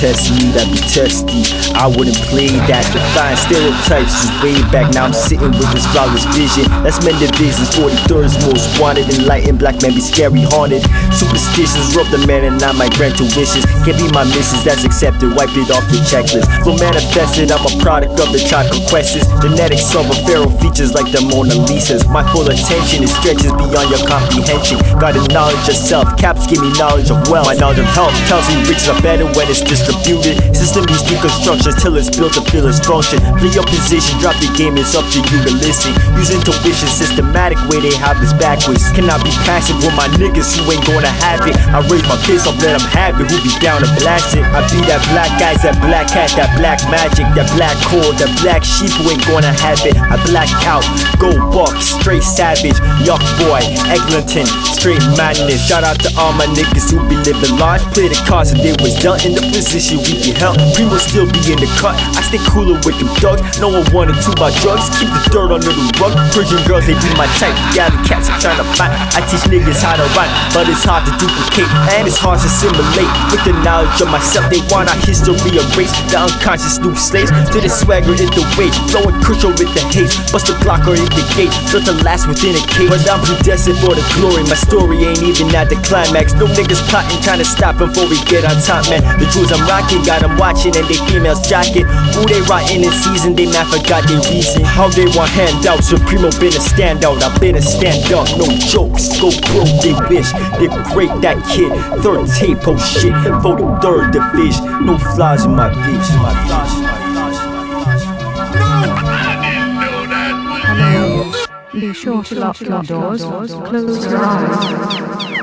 test me, that'd be testy. I wouldn't play that. Define stereotypes is way back. Now I'm sitting with this flawless vision. That's men divisions, 43rd most wanted. Enlightened black men be scary haunted. Superstitions rub the man and not my grant to wishes. Can't be my missus, that's accepted. Wipe it off your checklist. Flow manifested, I'm a product of the chocolate questions. Genetics of a pharaoh features like the Mona Lisas. My full attention, it stretches beyond your comprehension. Got the knowledge of self, caps give me knowledge of wealth. My knowledge of health tells me riches are better when it's distributed. System needs deconstructions till it's built to fill its function. Play your position, drop the game, it's up to you to listen. Use intuition, systematic way they have this backwards. Cannot be passive with my niggas who ain't gonna have it. I raise my fist up, let them have it, who be down to blast it. I be that black guys, that black cat, that black magic, that black cord, that black sheep who ain't gonna have it. I black out, go buck, straight savage, yuck boy, Eglinton, straight madness. Shout out to all my niggas who be living large. Play the cards and they was dealt in the position we can help. Premo still be in the cut, I stay cooler with them thugs. No one wanted to buy drugs, keep the dirt under the rug. Persian girls, they be my type, yeah, the cats I'm trying to find. I teach niggas how to rhyme, but it's hard to duplicate, and it's hard to assimilate. With the knowledge of myself, they want our history erased. The unconscious new slaves, to the swagger in the weight. Blowing crucial with the hate, bust the block or hit the gate. Built to last within a cage, but I'm predestined for the glory. My story ain't even at the climax. No niggas plotting, trying to stop before we get on top, man. The jewels I'm rocking, got them watching and they females jocking. Who they rotting in season, they man forgot their reason. How they want handouts, so Premo been a standout. I've been a stand-up, no jokes. Go broke, they wish, they break that kid. Third tape, oh shit, for the third division. No flaws in my vision. Hello. Be sure to lock your doors, close your eyes.